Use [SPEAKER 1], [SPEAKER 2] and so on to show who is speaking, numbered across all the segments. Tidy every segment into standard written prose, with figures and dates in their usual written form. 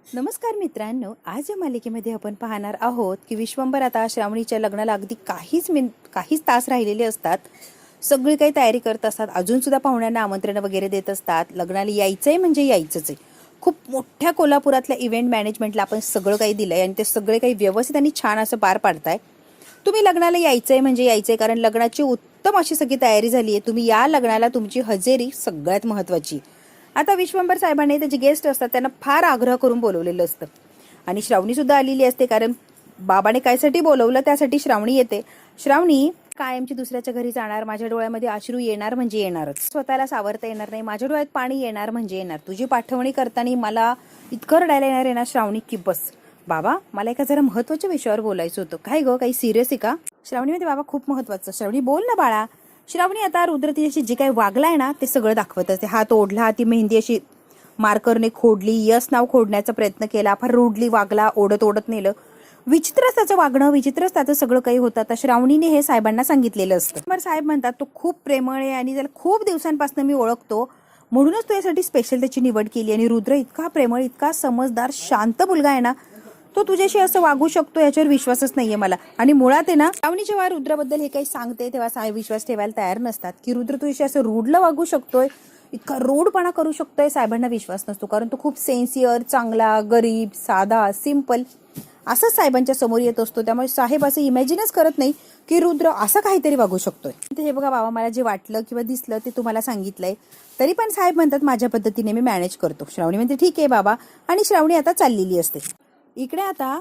[SPEAKER 1] नमस्कार मित्रांनो, आज या मालिकेमध्ये आपण पाहणार आहोत की विश्वंभर आता श्रावणीच्या लग्नाला अगदी काहीच तास राहिलेले असतात. सगळी काही तयारी करत असतात. अजून सुद्धा पाहुण्यांना आमंत्रण वगैरे देत असतात. लग्नाला यायचंय म्हणजे यायचंच आहे. खूप मोठ्या कोल्हापुरातल्या इव्हेंट मॅनेजमेंटला आपण सगळं काही दिलंय आणि ते सगळे काही व्यवस्थित आणि छान असं पार पाडताय. तुम्ही लग्नाला यायचंय म्हणजे यायचंय, कारण लग्नाची उत्तम अशी सगळी तयारी झाली आहे. तुम्ही या लग्नाला तुमची हजेरी सगळ्यात महत्त्वाची. आता विश्वंभर साहेबांनी त्याचे गेस्ट असतात त्यांना फार आग्रह करून बोलवलेलं असतं आणि श्रावणी सुद्धा आलेली असते, कारण बाबाने कायसाठी बोलवलं त्यासाठी श्रावणी येते. श्रावणी कायमची दुसऱ्याच्या घरी जाणार, माझ्या डोळ्यामध्ये अश्रू येणार म्हणजे येणारच, स्वतःला सावरता येणार नाही, माझ्या डोळ्यात पाणी येणार म्हणजे येणार. तुझी पाठवणी करताना मला इतकं रडायला येणार आहे ना श्रावणी की बस. बाबा मला एका जरा महत्वाच्या विषयावर बोलायचं होतं. काय गं, काही सिरियस आहे का? श्रावणी मध्ये बाबा खूप महत्वाचं. श्रावणी बोल ना बाळा. श्रावणी आता रुद्र तिच्याशी जे काही वागलाय ना ते सगळं दाखवत असते. हात ओढला, ती मेहंदी अशी मार्करने खोडली, यस नाव खोडण्याचा प्रयत्न केला, फार रूडली वागला, ओढत ओढत नेलं. विचित्रच त्याचं वागणं, विचित्रच त्याचं सगळं काही होतं. आता श्रावणीने हे साहेबांना सांगितलेलं असतं. मग साहेब म्हणतात तो खूप प्रेमळ आहे आणि त्याला खूप दिवसांपासून मी ओळखतो, म्हणूनच तो यासाठी स्पेशल त्याची निवड केली. आणि रुद्र इतका प्रेमळ, इतका समजदार, शांत मुलगा आहे ना, तो तुझ्याशी असं वागू शकतो याच्यावर विश्वासच नाहीये मला. आणि मुळात आहे ना, श्रावणी जेव्हा रुद्रबद्दल हे काही सांगते तेव्हा साहेब विश्वास ठेवायला तयार नसतात की रुद्र तुझ्याशी असं रूडला वागू शकतोय, इतका रूडपणा करू शकतोय. साहेबांना विश्वास नसतो, कारण तो खूप सेन्सिअर, चांगला, गरीब, साधा, सिंपल असंच साहेबांच्या समोर येत असतो. त्यामुळे साहेब असं इमॅजिनच करत नाही की रुद्र असं काहीतरी वागू शकतोय. हे बघा बाबा, मला जे वाटलं किंवा दिसलं ते तुम्हाला सांगितलंय. तरी पण साहेब म्हणतात माझ्या पद्धतीने मी मॅनेज करतो. श्रावणी म्हणते ठीक आहे बाबा, आणि श्रावणी आता चाललेली असते. इकडे आता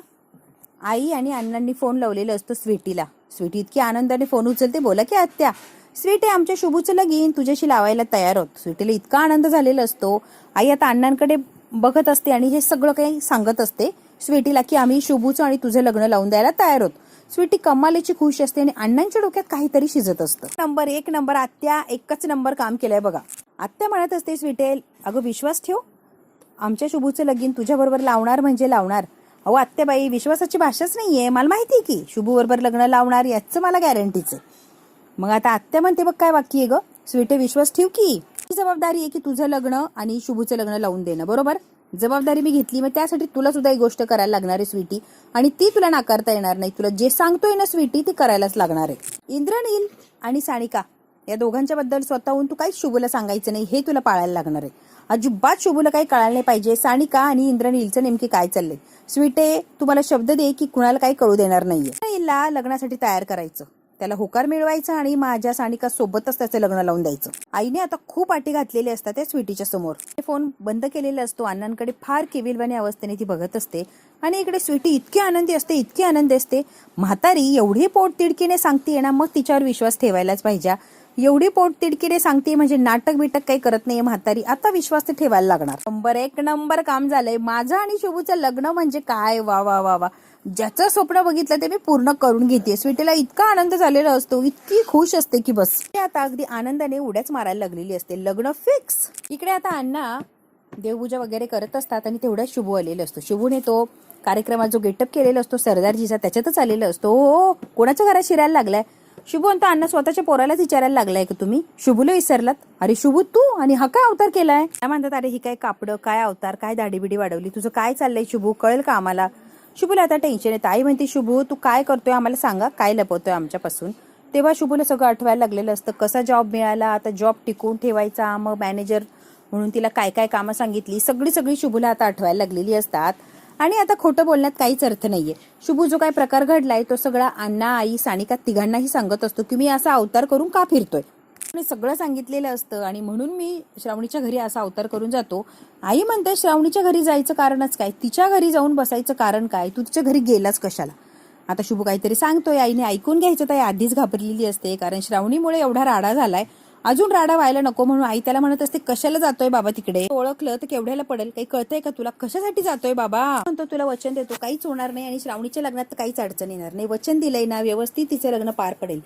[SPEAKER 1] आई आणि अण्णांनी फोन लावलेलं असतं स्वीटीला. स्वीटी इतकी आनंदाने फोन उचलते. बोला की आत्या. स्वीटी, आमच्या शुभूचं लगीन तुझ्याशी लावायला तयार होत. स्वीटीला इतका आनंद झालेला असतो. आई आता अण्णांकडे बघत असते आणि हे सगळं काही सांगत असते स्वीटीला की आम्ही शुभूचं आणि तुझं लग्न लावून द्यायला तयार होत. स्वीटी कमालीची खुश असते आणि अण्णांच्या डोक्यात काहीतरी शिजत असतं. नंबर एक नंबर आत्या, एकच नंबर काम केलंय बघा. आत्या म्हणत असते स्वीटे, अगं विश्वास ठेव, आमच्या शुभूचं लगीन तुझ्या बरोबर लावणार म्हणजे लावणार. अहो आत्याबाई, विश्वासाची भाषाच नाहीये. मला माहितीये की शुभू बरोबर लग्न लावणार, याचं मला गॅरंटीच आहे. मग आता आत्या म्हणते बघ काय वाक्य आहे ग, स्वीटे विश्वास ठेव की जबाबदारी आहे की तुझं लग्न आणि शुभूचं लग्न लावून देणं, बरोबर? जबाबदारी मी घेतली, मग त्यासाठी तुला सुद्धा एक गोष्ट करायला लागणार आहे स्वीटी, आणि ती तुला नाकारता येणार नाही. तुला जे सांगतोय ना स्वीटी, ती करायलाच लागणार आहे. इंद्रनील आणि सानिका या दोघांच्या बद्दल स्वतःहून तू काहीच शुभूला सांगायचं नाही, हे तुला पाळायला लागणार आहे. अजिबात शुभूला काही कळायला नाही पाहिजे सानिका आणि इंद्रनीलचं नेमके काय चाललंय. स्वीटे, तुम्हाला शब्द दे की कुणाला काही कळू देणार नाहीये. इंद्रनीलला लग्नासाठी तयार करायचं, त्याला होकार मिळवायचा आणि माझ्या सानिका सोबतच त्याचं लग्न लावून द्यायचं. आईने आता खूप अटी घातलेली असतात त्या स्वीटीच्या समोर. फोन बंद केलेला असतो. अण्णांकडे फार केविलवाणी अवस्थेने ती बघत असते आणि इकडे स्वीटी इतकी आनंदी असते, इतकी आनंदी असते. म्हातारी एवढी पोटतिडकीने सांगते ना, मग तिच्यावर विश्वास ठेवायलाच पाहिजे. एवढी पोटतिडकीने सांगते म्हणजे नाटक बिटक काही करत नाहीये म्हातारी. आता विश्वास ते ठेवायला लागणार. नंबर एक नंबर काम झालंय. माझं आणि शुभूचं लग्न म्हणजे काय, वा वा वा वा, ज्याचं स्वप्न बघितलं ते मी पूर्ण करून घेते. स्वीटीला इतका आनंद झालेला असतो, इतकी खुश असते की बस. आता अगदी आनंदाने उड्याच मारायला लागलेली असते. लग्न फिक्स. इकडे आता अण्णा देवपूजा वगैरे करत असतात आणि तेवढ्याच शुभू आलेला असतो. शुभूने तो कार्यक्रमात जो गेटअप केलेला असतो सरदारजीचा, त्याच्यातच आलेला असतो. हो, कोणाच्या घरात शिरायला लागलाय? शुभू म्हणतो अण्णा स्वतःच्या पोरालाच विचारायला लागलाय का तुम्ही? शुभूला विसरलात? अरे शुभू तू, आणि हा काय अवतार केलाय? काय म्हणतात, अरे ही काय कापडं, काय अवतार, काय दाढी बिडी वाढवली, तुझं काय चाललंय शुभू, कळेल का आम्हाला? शुभूला आता टेन्शन येतं. आई म्हणते शुभू तू काय करतोय आम्हाला सांगा, काय लपवतोय आमच्यापासून? तेव्हा शुभूला सगळं आठवायला लागलेलं असतं. कसा जॉब मिळाला, आता जॉब टिकवून ठेवायचा, मग मॅनेजर म्हणून तिला काय काय कामं सांगितली, सगळी शुभूला आता आठवायला लागलेली असतात. आणि आता खोटं बोलण्यात काहीच अर्थ नाहीये. शुभू जो काय प्रकार घडलाय तो सगळा अण्णा, आई, सानिका तिघांनाही सांगत असतो की मी असा अवतार करून का फिरतोय. मी सगळं सांगितलेलं असतं आणि म्हणून मी श्रावणीच्या घरी असा अवतार करून जातो. आई म्हणते श्रावणीच्या घरी जायचं कारणच काय, तिच्या घरी जाऊन बसायचं कारण काय, तू तिच्या घरी गेलाच कशाला? आता शुभू काहीतरी सांगतोय, आईने ऐकून घ्यायचं. तर आधीच घाबरलेली असते, कारण श्रावणीमुळे एवढा राडा झालाय, अजून राडा व्हायला नको म्हणून आई त्याला म्हणत असते कशाला जातोय बाबा तिकडे, ओळखलं तर केवढ्याला पडेल, काही कळतंय का तुला, कशासाठी जातोय बाबा? म्हणतो तुला वचन देतो काहीच होणार नाही आणि श्रावणीच्या लग्नात तर काहीच अडचण येणार नाही, वचन दिलंय ना, व्यवस्थित तिचं लग्न पार पडेल.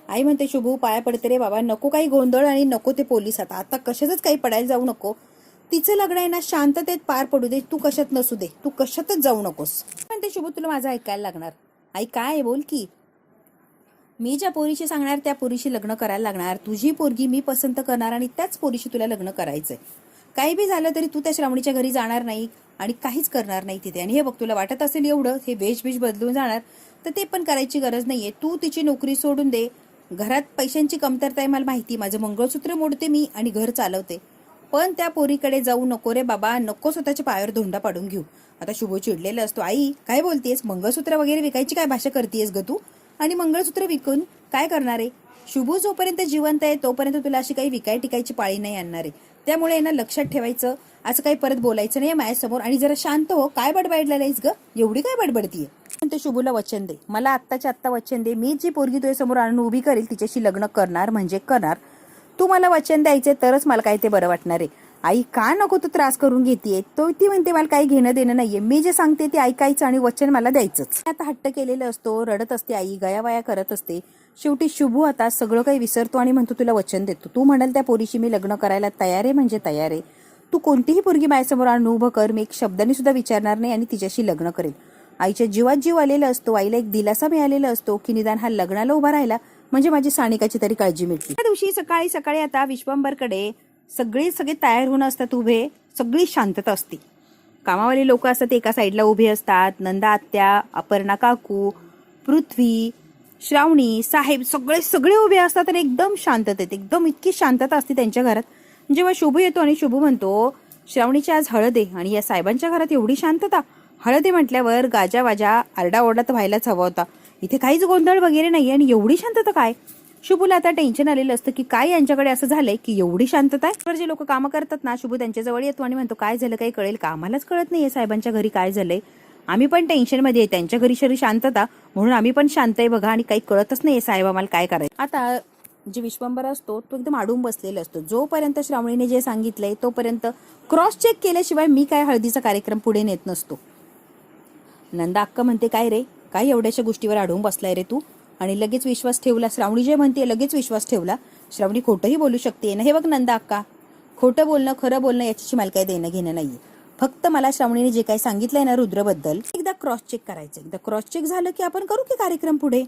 [SPEAKER 1] आई म्हणते शुभू पाया पडते रे बाबा, नको काही गोंधळ आणि नको ते पोलीस, आता कशातच काही पडायला जाऊ नको. तिचं लग्न आहे ना, शांततेत पार पडू दे, तू कशात नसू दे, तू कशातच जाऊ नकोस. म्हणते शुभू तुला माझं ऐकायला लागणार. आई काय बोल की, मी ज्या पोरीशी सांगणार त्या पोरीशी लग्न करायला लागणार. तुझी पोरगी मी पसंत करणार आणि त्याच पोरीशी तुला लग्न करायचंय. काही बी झालं तरी तू त्या श्रावणीच्या घरी जाणार नाही आणि काहीच करणार नाही तिथे. आणि हे बघ, तुला वाटत असेल एवढं हे वेश बदलून जाणार, तर ते पण करायची गरज नाहीये. तू तिची नोकरी सोडून दे. घरात पैशांची कमतरता आहे मला माहिती, माझं मंगळसूत्र मोडते मी आणि घर चालवते, पण त्या पोरीकडे जाऊ नको रे बाबा, नको स्वतःच्या पायावर धोंडा पाडून घेऊ. आता शुभू चिडलेला असतो, आई काय बोलतेस, मंगळसूत्र वगैरे विकायची काय भाषा करतेस ग तू, आणि मंगळसूत्र विकून काय करणार आहे. शुभू जोपर्यंत जिवंत आहे तोपर्यंत तुला अशी काही विकाय टिकायची पाळी नाही आणणार आहे. त्यामुळे यांना लक्षात ठेवायचं, असं काही परत बोलायचं नाही माझ्यासमोर. आणि जरा शांत हो, काय बडबडलेला आहेस ग, एवढी काय बडबडतीये. पण ते शुभूला वचन दे, मला आत्ताच्या आत्ता वचन दे, मी जी पोरगी तुझ्या समोर आणून उभी करेल तिच्याशी लग्न करणार म्हणजे करणार. तू मला वचन द्यायचे तरच मला काय ते बरं वाटणार आहे. आई का नको तू त्रास करून घेतीये, तो ती म्हणते मला काही घेणं देणं नाहीये, मी जे सांगते ते ऐकायचं आणि वचन मला द्यायचंच. आता हट्ट केलेलं असतो, रडत असते आई, गयावाया करत असते. शेवटी शुभू आता सगळं काही विसरतो आणि म्हणतो तुला वचन देतो, तू म्हणाल त्या पोरीशी मी लग्न करायला तयार आहे म्हणजे तयार आहे. तू कोणतीही पोरगी माझ्यासमोर आणून उभं कर, मी एक शब्दाने सुद्धा विचारणार नाही आणि तिच्याशी लग्न करेल. आईच्या जीवात जीव आलेला असतो, आईला एक दिलासा मिळालेला असतो की निदान हा लग्नाला उभा राहिला म्हणजे माझी सानिकाची तरी काळजी मिळते. त्या दिवशी सकाळी सकाळी आता विश्वंभरकडे सगळे तयार होऊन असतात उभे, सगळी शांतता असते. कामावाले लोक असतात एका साईडला उभे असतात, नंदा आत्या, अपर्णा काकू, पृथ्वी, श्रावणी, साहेब सगळे उभे असतात आणि एकदम शांततेत, एकदम इतकी शांतता असते त्यांच्या घरात. जेव्हा शुभू येतो आणि शुभू म्हणतो श्रावणीची आज हळद आहे, आणि या साहेबांच्या घरात एवढी शांतता. हळद आहे म्हटल्यावर गाजावाजा आरडाओरडा तर व्हायलाच हवा होता, इथे काहीच गोंधळ वगैरे नाही आणि एवढी शांतता काय. शुभूला आता टेन्शन आलेलं असतं की काय यांच्याकडे असं झालंय की एवढी शांतता आहे. जे लोक कामं करतात ना, शुभू त्यांच्या जवळ येतो आणि म्हणतो काय झालं, काही कळेल का, आम्हालाच कळत नाहीये साहेबांच्या घरी काय झालंय, आम्ही पण टेन्शन मध्ये आहे, त्यांच्या घरी शरी शांतता म्हणून आम्ही पण शांत आहे बघा, आणि काही कळतच नाहीये साहेब आम्हाला काय करायचं. आता जे विश्वंभर असतो तो एकदम आडून बसलेला असतो. जोपर्यंत श्रावणीने जे सांगितलंय तोपर्यंत क्रॉस चेक केल्याशिवाय मी काय हळदीचा कार्यक्रम पुढे नेत नसतो. नंदा अक्का म्हणते काय रे, काय एवढ्याशा गोष्टीवर अडवून बसलाय रे तू, आणि लगेच विश्वास ठेवला. श्रावणी जे म्हणते लगेच विश्वास ठेवला. श्रावणी खोटंही बोलू शकते ना, हे बघ नंदा अक्का, खोटं बोलणं खरं बोलणं याच्याशी मला काही देणं घेणं नाहीये. फक्त मला श्रावणीने जे काही सांगितलंय ना रुद्रबद्दल एकदा क्रॉस चेक करायचं. एकदा क्रॉस चेक झालं की आपण करू की कार्यक्रम पुढे.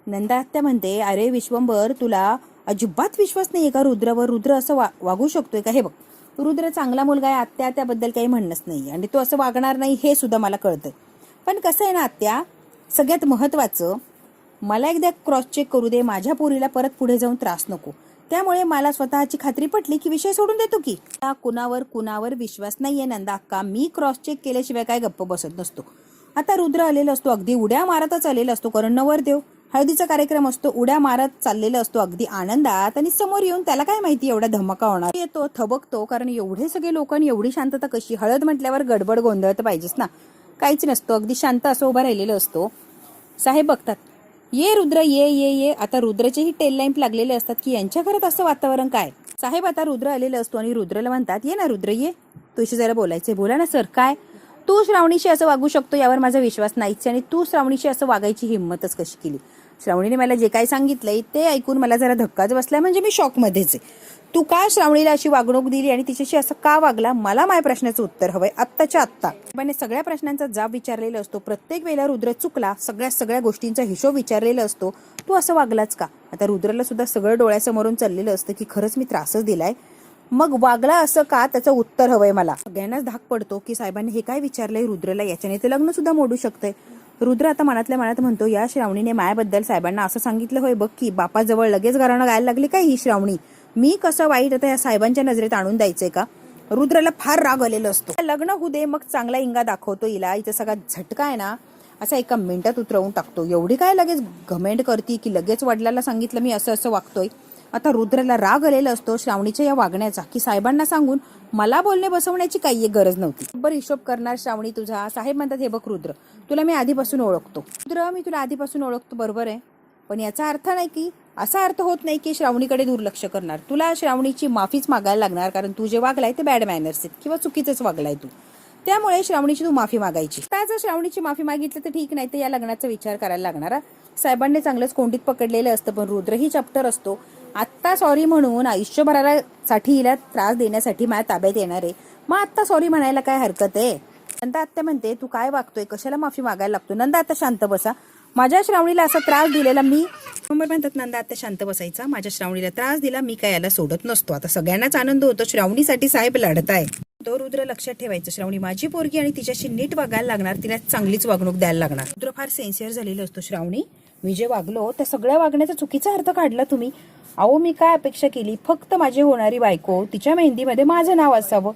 [SPEAKER 1] नंदा आत्या म्हणते अरे विश्वंभर, तुला अजिबात विश्वास नाहीये का रुद्रवर, रुद्र असं वागू शकतोय का. हे बघ, रुद्र चांगला मुलगा आहे, आत्या त्याबद्दल काही म्हणणंच नाही आणि तो असं वागणार नाही हे सुद्धा मला कळतंय. पण कसं आहे ना आत्या, सगळ्यात महत्वाचं मला एकदा क्रॉस चेक करू दे, माझ्या पोरीला परत पुढे जाऊन त्रास नको. त्यामुळे मला स्वतःची खात्री पटली की विषय सोडून देतो की. कुणावर विश्वास नाहीये नंदा अक्का, मी क्रॉस चेक केल्याशिवाय काय गप्प बसत नसतो. आता रुद्र आलेला असतो, अगदी उड्या मारतच आलेला असतो, कारण नवरदेव हळदीचा कार्यक्रम असतो, उड्या मारत चाललेला असतो अगदी आनंदात, आणि समोर येऊन त्याला काय माहिती एवढा धमाका होणार. येतो, थबकतो, कारण एवढे सगळे लोकांनी एवढी शांतता कशी. हळद म्हटल्यावर गडबड गोंधळ तर पाहिजेच ना, काहीच नसतो, अगदी शांत असं उभा राहिलेलं असतो. साहेब बघतात, ये रुद्र ये ये ये. आता रुद्रचेही टेल लॅम्प लागलेले असतात की यांच्या घरात असं वातावरण काय. साहेब आता रुद्र आलेलं असतो आणि रुद्रला म्हणतात ये ना रुद्र ये, तुझी जरा बोलायचंय. बोला ना सर. काय, तू श्रावणीशी असं वागू शकतो यावर माझा विश्वास नाहीच, आणि तू श्रावणीशी असं वागायची हिंमतच कशी केली. श्रावणीने मला जे काय सांगितलंय ते ऐकून मला जरा धक्काच बसलाय, म्हणजे मी शॉकमध्येच आहे. तू का श्रावणीला अशी वागणूक दिली आणि तिच्याशी असं का वागला, मला माझ्या प्रश्नाचं उत्तर हवंय आत्ताच्या आत्ता. पण सगळ्या प्रश्नांचा जाब विचारलेला असतो. प्रत्येक वेळेला रुद्र चुकला, सगळ्या गोष्टींचा हिशोब विचारलेला असतो. तू असं वागलाच का. आता रुद्रला सुद्धा सगळं डोळ्यासमोरून चाललेलं असतं की खरंच मी त्रासच दिलाय, मग वागला असं का, त्याचं उत्तर हवंय मला. सगळ्यांनाच धाक पडतो की साहेबांनी हे काय विचारलंय रुद्रला, याच्याने ते लग्न सुद्धा मोडू शकतंय. रुद्र आता मनातल्या मनात म्हणतो या श्रावणीने मायाबद्दल साहेबांना असं सांगितलं होय, बघ की बापाजवळ लगेच घराणं गायला लागली काय ही श्रावणी, मी कसं वाईट आता या साहेबांच्या नजरेत आणून द्यायचंय का. रुद्रला फार राग आलेला असतो. लग्न होऊ दे, मग चांगला इंगा दाखवतो हिला, इथं सगळा झटका आहे ना असा एका मिनिटात उतरवून टाकतो. एवढी काय लगेच घमेंड करती की लगेच वडिलांना सांगितलं मी असं असं वागतोय. आता रुद्रला राग आलेला असतो श्रावणीच्या या वागण्याचा, की साहेबांना सांगून मला बोलणे बसवण्याची काही एक गरज नव्हती. बरोबर हिशोब करणार श्रावणी तुझा. साहेब म्हणतात हे बघ रुद्र, तुला मी आधीपासून ओळखतो. रुद्र, मी तुला आधीपासून ओळखतो बरोबर आहे, पण याचा अर्थ नाही की असा अर्थ होत नाही की श्रावणीकडे दुर्लक्ष करणार. तुला श्रावणीची माफीच मागायला लागणार, कारण तू जे वागलाय ते बॅड मॅनर्स आहेत किंवा चुकीचंच वागलाय तू. त्यामुळे श्रावणीची तू माफी मागायची. आता जर श्रावणीची माफी मागितली तर ठीक, नाही तर या लग्नाचा विचार करायला लागणार. साहेबांनी चांगलंच कोंडीत पकडलेलं असतं, पण रुद्रही चॅप्टर असतो. आत्ता सॉरी म्हणून आयुष्यभराला साठी हिला त्रास देण्यासाठी माझ्या ताब्यात येणार आहे, मग आत्ता सॉरी म्हणायला काय हरकत आहे. नंदा आत्या म्हणते तू काय वागतोय, कशाला माफी मागायला लागतो. नंदा आता शांत बसा, माझ्या श्रावणीला असा त्रास दिलेला मी म्हणतात नंदा आता शांत बसायचा. माझ्या श्रावणीला त्रास दिला मी काय याला सोडत नसतो. आता सगळ्यांनाच आनंद होतो, श्रावणीसाठी साहेब लढत आहे. तो रुद्र लक्षात ठेवायचं, श्रावणी माझी पोरगी आणि तिच्याशी नीट वागायला लागणार, तिला चांगलीच वागणूक द्यायला लागणार. रुद्र फार सेन्सिअर झालेला असतो. श्रावणी मी जे वागलो त्या सगळ्या वागण्याचा चुकीचा अर्थ काढला तुम्ही. अहो मी काय अपेक्षा केली, फक्त माझी होणारी बायको तिच्या मेहंदीमध्ये माझं नाव असावं,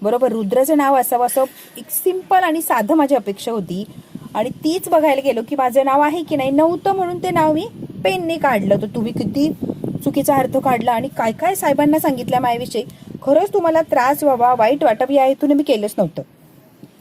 [SPEAKER 1] बरोबर रुद्राचं नाव असावं, असं एक सिंपल आणि साधं माझी अपेक्षा होती. आणि तीच बघायला गेलो की माझं नाव आहे की नाही, नव्हतं म्हणून ते नाव मी पेनने काढलं. तर तुम्ही किती चुकीचा अर्थ काढला आणि काय काय साहेबांना सांगितलं माझ्याविषयी. खरंच तुम्हाला त्रास व्हावा, वाईट वाटप या हेतून मी केलंच नव्हतं.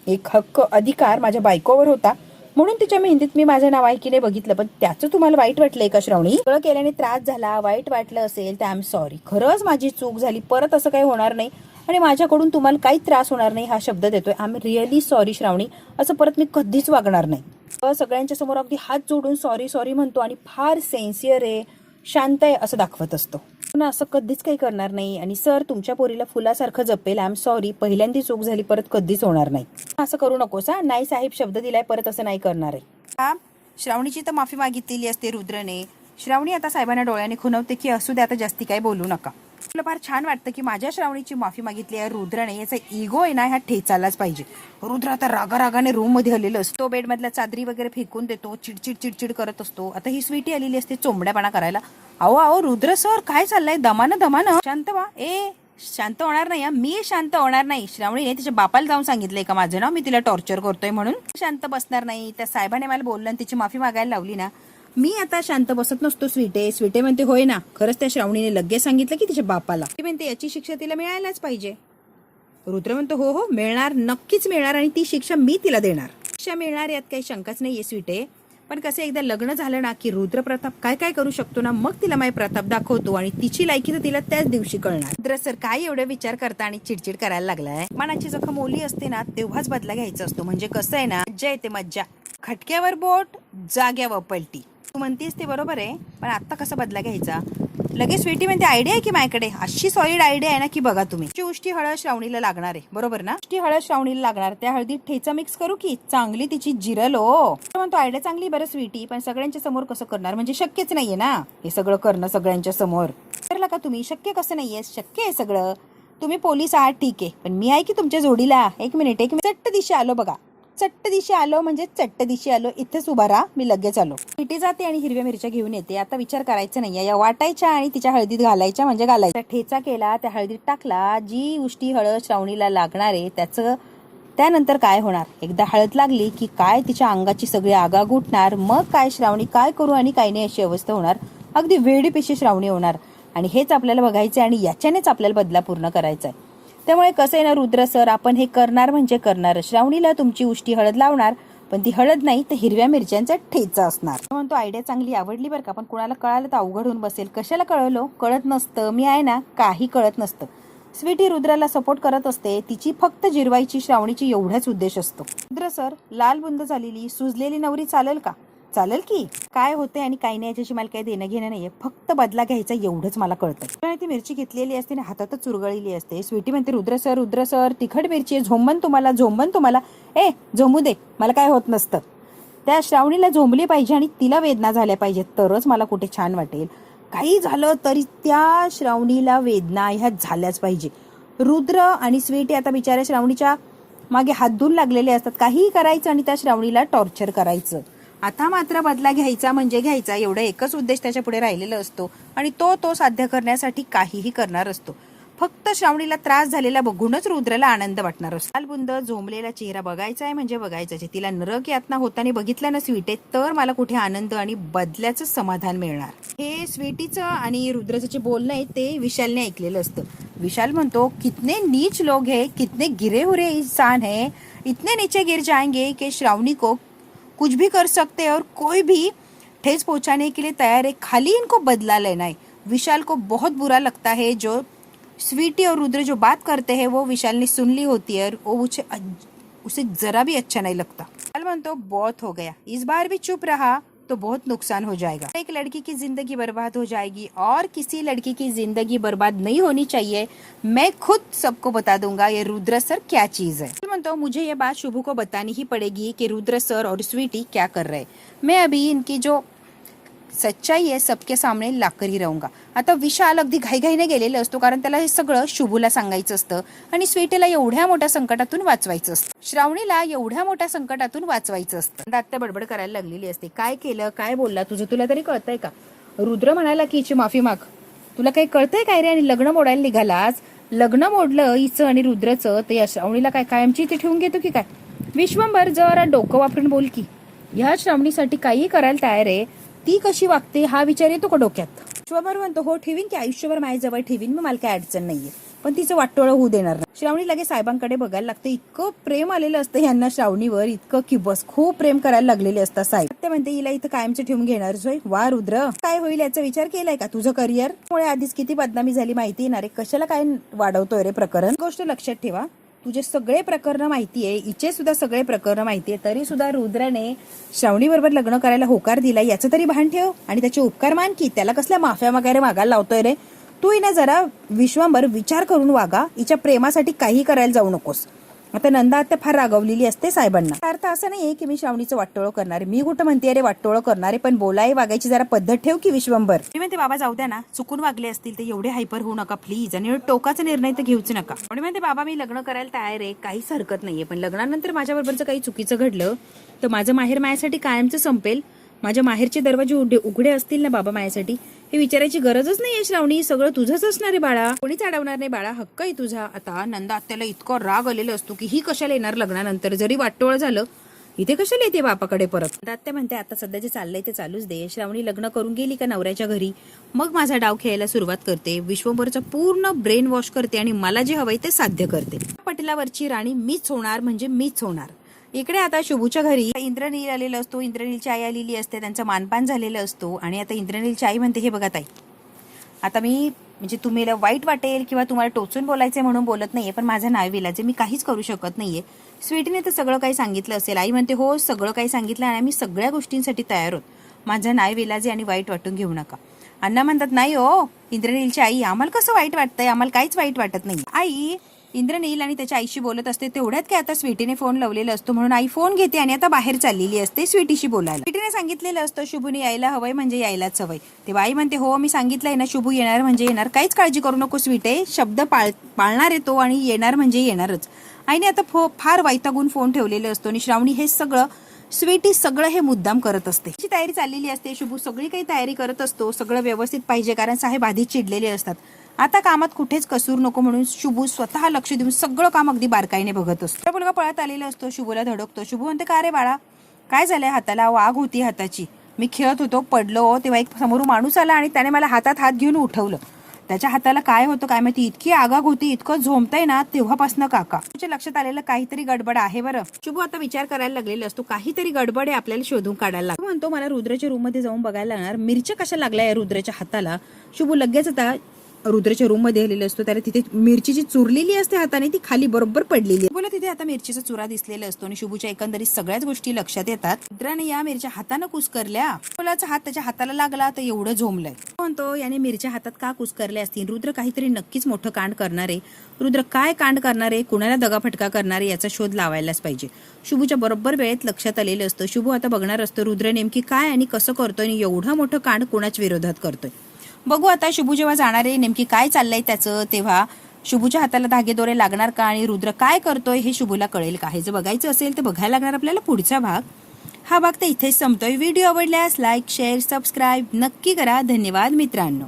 [SPEAKER 1] एक हक्क अधिकार माझ्या बायकोवर होता म्हणून तिच्या मेहंदीत मी माझं नाव आहे की नाही बघितलं. पण त्याचं तुम्हाला वाईट वाटलंय का श्रावणी? सगळं केल्याने त्रास झाला, वाईट वाटलं असेल तर आय एम सॉरी. खरंच माझी चूक झाली, परत असं काही होणार नाही आणि माझ्याकडून तुम्हाला काही त्रास होणार नाही हा शब्द देतोय. आय एम रिअली सॉरी श्रावणी, असं परत मी कधीच वागणार नाही. सगळ्यांच्या समोर अगदी हात जोडून सॉरी सॉरी म्हणतो आणि फार सेन्सिअर आहे, शांत आहे असं दाखवत असतो. ना असं कधीच काही करणार नाही आणि सर तुमच्या पोरीला फुलासारखं जपेल. आय एम सॉरी, पहिल्यांदी चूक झाली, परत कधीच होणार नाही. असं करू नकोस हा. नाही साहेब शब्द दिलाय, परत असं नाही करणार आहे. श्रावणीची तर माफी मागितलेली असते रुद्रने. श्रावणी आता साहेबांना डोळ्याने खुणवते की असू दे आता जास्ती काही बोलू नका. मला फार छान वाटतं की माझ्या श्रावणीची माफी मागितली आहे रुद्रने. याचा इगो आहे ना ह्या ठेचायलाच पाहिजे. रुद्र आता रागाने रूम मध्ये आलेला असतो, बेड मधल्या चादरी वगैरे फेकून देतो, चिडचिड करत असतो. आता ही स्वीटी आलेली असते चोंबड्यापणा करायला. अहो रुद्र सर काय चाललंय, दमानं शांत व्हा. शांत होणार नाही, मी शांत होणार नाही. श्रावणीने तिच्या बापाला जाऊन सांगितलंय का माझं नाव, मी तिला टॉर्चर करतोय म्हणून. शांत बसणार नाही. त्या साहेबाने मला बोललं आणि तिची माफी मागायला लावली ना, मी आता शांत बसत नसतो. स्वीटे म्हणते होय ना, खरंच त्या श्रावणीने लगेच सांगितलं की तिच्या बापाला. ती म्हणते याची शिक्षा तिला मिळायलाच पाहिजे. रुद्र म्हणतो हो मिळणार, नक्कीच मिळणार आणि ती शिक्षा मी तिला देणार. शिक्षा मिळणार यात काही शंकाच नाहीये स्वीटे. पण कसं एकदा लग्न झालं ना की रुद्र प्रताप काय काय करू शकतो ना, मग तिला माझे प्रताप दाखवतो आणि तिची लायकी तर तिला त्याच दिवशी कळणार. रुद्र सर काय एवढे विचार करता आणि चिडचिड करायला लागलाय. मनाची जखम ओली असते ना तेव्हाच बदला घ्यायचा असतो. म्हणजे कसं आहे ना, मज्जा येते मज्जा. खटक्यावर बोट, जाग्यावर पलटी. तू म्हणतेस ते बरोबर आहे, पण आता कसा बदला घ्यायचा. लगेच स्वीटी म्हणते आयडिया आहे की माझ्याकडे, अशी सॉलिड आयडिया आहे ना की बघा तुम्ही. उष्टी हळद श्रावणीला लागणार आहे, बरोबर ना. उष्टी हळद श्रावणीला लागणार, त्या हळदीत ठेचा मिक्स करू की चांगली तिची जिरल. हो म्हणतो आयडिया चांगली बरं स्वीटी, पण सगळ्यांच्या समोर कसं करणार, म्हणजे शक्यच नाहीये ना हे सगळं करणं सगळ्यांच्या समोर. करला का तुम्ही, शक्य कसं नाहीये, शक्य आहे सगळं. तुम्ही पोलीस आहात ठीक आहे, पण मी आहे की तुमच्या जोडीला. एक मिनिट चट्ट दिशी आलो बघा, चट्ट दिशी आलो म्हणजे चट्ट दिशी आलो, इथेच उभा राहा, मी लगेच आलो. पिटी जाते आणि हिरव्या मिरच्या घेऊन येते. आता विचार करायचा नाहीये, या वाटायच्या आणि तिच्या हळदीत घालायच्या म्हणजे घालायचा. ठेचा केला, त्या हळदीत टाकला. जी उष्टी हळद श्रावणीला लागणार आहे त्यानंतर काय होणार, एकदा हळद लागली की काय तिच्या अंगाची सगळी आगा गुटणार. मग काय श्रावणी काय करू आणि काय नाही अशी अवस्था होणार. अगदी वेडी पेशी श्रावणी होणार आणि हेच आपल्याला बघायचं आणि याच्यानेच आपल्याला बदला पूर्ण करायचा आहे. त्यामुळे कसं आहे ना रुद्र सर, आपण हे करणार म्हणजे करणार. श्रावणीला तुमची उष्टी हळद लावणार, पण ती हळद नाही तर हिरव्या मिरच्यांचा ठेचा असणार. म्हणतो आयडिया चांगली आवडली बरं का, पण कुणाला कळालं तर अवघड होऊन बसेल. कशाला कळवलं, कळत नसतं, मी आहे ना काही कळत नसतं. स्वीटी रुद्राला सपोर्ट करत असते, तिची फक्त जिरवायची श्रावणीची एवढाच उद्देश असतो. रुद्र सर लाल बुंद झालेली सुजलेली नवरी चालेल का, चालेल की काय होते आणि काही नाही याच्याशी मला काही देणं घेणं नाहीये, फक्त बदला घ्यायचा एवढंच मला कळतं. ती मिरची घेतलेली असते ना हातातच चुरगळलेली असते. स्वीटी म्हणते रुद्र सर तिखट मिरची आहे, झोंबन तुम्हाला. झोंबू दे, मला काय होत नसतं. त्या श्रावणीला झोंबली पाहिजे आणि तिला वेदना झाल्या पाहिजेत, तरच मला कुठे छान वाटेल. काही झालं तरी त्या श्रावणीला वेदना ह्या झाल्याच पाहिजे. रुद्र आणि स्वीटी आता बिचाऱ्या श्रावणीच्या मागे हात धुवून लागलेले असतात. काहीही करायचं आणि त्या श्रावणीला टॉर्चर करायचं. आता मात्र बदला घ्यायचा म्हणजे घ्यायचा, एवढा एकच उद्देश त्याच्या पुढे राहिलेला असतो आणि तो साध्य करण्यासाठी काहीही करणार असतो. फक्त श्रावणीला त्रास झालेला बघूनच रुद्राला आनंद वाटणार असतो. लालबुंद झोंबलेला चेहरा बघायचा आहे म्हणजे बघायचाच आहे. तिला नरक यातना होताना बघितलं ना स्वीटे, तर मला कुठे आनंद आणि बदल्याचं समाधान मिळणार. हे स्वीटीचं आणि रुद्राचं जे बोलणं आहे ते विशालने ऐकलेलं असतं. विशाल म्हणतो कितने नीच लोग है, कितने गिरे हुए इंसान है, इतने नीचे गिर जाएंगे कि श्रावणी को कुछ भी कर सकते हैं और कोई भी ठेस पहुंचाने के लिए तैयार है, खाली इनको बदला लेना है. विशाल को बहुत बुरा लगता है जो स्वीटी और रुद्र जो बात करते हैं वो विशाल ने सुन ली होती है और वो उसे जरा भी अच्छा नहीं लगता. विशाल म्हणतो बहुत हो गया, इस बार भी चुप रहा, तो बहुत नुकसान हो जाएगा। एक लड़की की जिंदगी बर्बाद हो जाएगी और किसी लड़की की जिंदगी बर्बाद नहीं होनी चाहिए। मैं खुद सबको बता दूंगा ये रुद्र सर क्या चीज है। तो मुझे ये बात शुभू को बतानी ही पड़ेगी कि रुद्र सर और स्वीटी क्या कर रहे हैं। मैं अभी इनकी जो सच्चाई आहे सबके सामने लाकरी राहूंगा। आता विशाल अगदी घाईघाईने गेलेलं असतो, कारण त्याला हे सगळं शुभूला सांगायचं असतं आणि स्वीटीला एवढ्या मोठ्या संकटातून वाचवायचं असतं, श्रावणीला एवढ्या मोठ्या संकटातून वाचवायचं असतं। आत्या बडबड करायला लागलेली असते, काय केलं काय बोलला तुझं तुला तरी कळतंय का? रुद्र म्हणाला की हिची माफी माग, तुला काही कळतंय काय रे? आणि लग्न मोडायला निघालास, लग्न मोडलं हिचं आणि रुद्रचं, ते श्रावणीला काय कायमची इथे ठेवून घेतो की काय? विश्वंभर जरा डोकं वापरून बोल की, ह्या श्रावणीसाठी काही करायला तयार आहे, ती कशी वागते हा विचार येतो का डोक्यात? विश्वंभर म्हणतो हो ठेवीन की, आयुष्यभर माझ्याजवळ ठेवीन, मग मला काय अडचण नाहीये, पण तिचं वाटोळं होऊ देणार नाही। श्रावणी लगेच साहेबांकडे बघायला लागते, इतकं प्रेम आलेलं असतं यांना श्रावणीवर, इतकं की बस खूप प्रेम करायला लागलेले असतात साहेब। ते म्हणते हिला इथं कायमचं ठेवून घेणार होय, वा रुद्र काय होईल याचा विचार केलाय का? तुझं करिअर मुळे आधीच किती बदनामी झाली माहिती ना रे, कशाला काय वाढवतोय रे प्रकरण? गोष्ट लक्षात ठेवा, तुझे सगळे प्रकरण माहितीये, हिचे सुद्धा सगळे प्रकरण माहितीये, तरी सुद्धा रुद्राने श्रावणी बरोबर लग्न करायला होकार दिला याचं तरी भान ठेव आणि त्याचे उपकार मान की, त्याला कसल्या माफ्या वगैरे मागायला लावतोय रे तू? ना जरा विश्वंभर विचार करून वागा, हिच्या प्रेमासाठी काही करायला जाऊ नकोस। आता नंदा आत्या फार रागवलेली असते साहेबांना। अर्थ असं नाहीये की मी श्रावणीचं वाटोळं करणारे, मी कुठं म्हणते रे वाटोळं करणारे, पण बोलाय वागायची जरा पद्धत ठेव की विश्वंभर। मी म्हणते बाबा जाऊ द्या ना, चुकून वागले असतील तर एवढे हायपर होऊ नका प्लीज, आणि टोकाचा निर्णय तर घेऊच नका। आणि म्हणते बाबा मी लग्न करायला तयार आहे, काहीच हरकत नाहीये, पण लग्नानंतर माझ्या बरोबरचं काही चुकीचं घडलं तर माझं माहेर माझ्यासाठी कायमचं संपेल, माझ्या माहेरचे दरवाजे उघडे असतील ना बाबा माझ्यासाठी, हे विचारायची गरजच नाहीये श्रावणी, सगळं तुझंच असणार आहे बाळा, कोणीच अडवणार नाही बाळा, हक्क आहे तुझा। आता नंदा आत्याला इतकं राग आलेला असतो की ही कशाला येणार लग्नानंतर, जरी वाटोळ झालं इथे कशाला येते बापाकडे परत? आत्या म्हणते आता सध्या जे चाललंय ते चालूच दे, श्रावणी लग्न करून गेली का नवऱ्याच्या घरी, मग माझा डाव खेळायला सुरुवात करते, विश्वंभरचा पूर्ण ब्रेन वॉश करते आणि मला जे हवंय ते साध्य करते। पटलावरची राणी मीच होणार म्हणजे मीच होणार। इकडे आता शुभूच्या घरी इंद्रनील आलेला असतो, इंद्रनीलची आई आलेली असते, त्यांचा मानपान झालेला असतो आणि आता इंद्रनीलची आई म्हणते हे बघा ताई, आता मी म्हणजे तुम्हाला वाईट वाटेल किंवा तुम्हाला टोचून बोलायचे म्हणून बोलत नाहीये, पण माझं नाव विलाजे, मी काहीच करू शकत नाहीये। स्वीटीने तर सगळं काही सांगितलं असेल। आई म्हणते हो सगळं काही सांगितलं आणि आम्ही सगळ्या गोष्टींसाठी तयार आहोत, माझं नाव विलाजे आणि वाईट वाटून घेऊ नका। अण्णा म्हणतात नाही हो इंद्रनीलची आई, आम्हाला कसं वाईट वाटतंय, आम्हाला काहीच वाईट वाटत नाही। आई इंद्रनील आणि त्याच्या आईशी बोलत असते, तेवढ्यात काय आता स्वीटीने फोन लावलेला असतो, म्हणून आई फोन घेते आणि आता बाहेर चाललेली असते स्वीटीशी बोलायला। स्वीटीने सांगितलेलं असतं शुभूने यायला हवंय म्हणजे यायलाच हवंय, तेव्हा आई म्हणते हो मी सांगितलंय ना शुभू येणार म्हणजे येणार, काहीच काळजी करू नको स्वीटे, शब्द पाळणार आहे तो आणि येणार म्हणजे येणारच। आईने आता फार वैतागून फोन ठेवलेलं असतो आणि श्रावणी हे सगळं स्वीटी सगळं हे मुद्दाम करत असते, तिची तयारी चाललेली असते, शुभू सगळी काही तयारी करत असतो, सगळं व्यवस्थित पाहिजे कारण साहेब आधीच चिडलेले असतात, आता कामात कुठेच कसूर नको म्हणून शुभू स्वतः लक्ष देऊन सगळं काम अगदी बारकाईने बघत असतो। मुलगा पळत आलेला असतो, शुभूला धडकतो, शुभू म्हणते का रे बाळा काय झालंय, हाताला वाघ होती हाताची, मी खेळत होतो पडलो तेव्हा एक समोरून माणूस आला आणि त्याने मला हातात हात घेऊन उठवलं, त्याच्या हाताला काय होतं काय माहिती, इतकी आगाग होती, इतकं झोमतंय ना तेव्हापासून काका तुझ्या लक्षात आलेलं काहीतरी गडबड आहे बरं। शुभू आता विचार करायला लागलेला असतो, काहीतरी गडबड आहे आपल्याला शोधून काढायला लागतो, म्हणतो मला रुद्राच्या रूम मध्ये जाऊन बघायला लागणार, मिरच्या कशा लागल्या या रुद्राच्या हाताला। शुभू लगेच आता रुद्राच्या रूम मध्ये आलेलं असतो, त्याला तिथे मिरचीची चुरलेली असते हाताने, ती खाली बरोबर पडलेली बोला, तिथे आता मिरचीचा चुरा दिसलेला असतो आणि शुभूच्या एकंदरीत सगळ्याच गोष्टी लक्षात येतात। रुद्राने या मिरच्या हाताने कुस्करल्या, मुलाचा हात त्याच्या हाताला लागला तर एवढं झोमलंय, म्हणतो याने मिरच्या हातात का कुस्करल्या असतील, रुद्र काहीतरी नक्कीच मोठं कांड करणार आहे, रुद्र काय कांड करणार आहे, कुणाला दगाफटका करणार आहे याचा शोध लावायलाच पाहिजे। शुभूच्या बरोबर वेळेत लक्षात आलेलं असतं, शुभू आता बघणार असतो रुद्र नेमकी काय आणि कसं करतोय आणि एवढं मोठं कांड कोणाच्या विरोधात करतोय। बघू आता शुभू जेव्हा जाणार आहे नेमकी काय चाललंय त्याचं, तेव्हा शुभूच्या हाताला धागेदोरे लागणार का आणि रुद्र काय करतोय हे शुभूला कळेल का, हे जर बघायचं असेल तर बघायला लागणार आपल्याला पुढचा भाग। हा भाग तर इथेच संपतोय। व्हिडिओ आवडल्यास लाईक शेअर सबस्क्राईब नक्की करा। धन्यवाद मित्रांनो।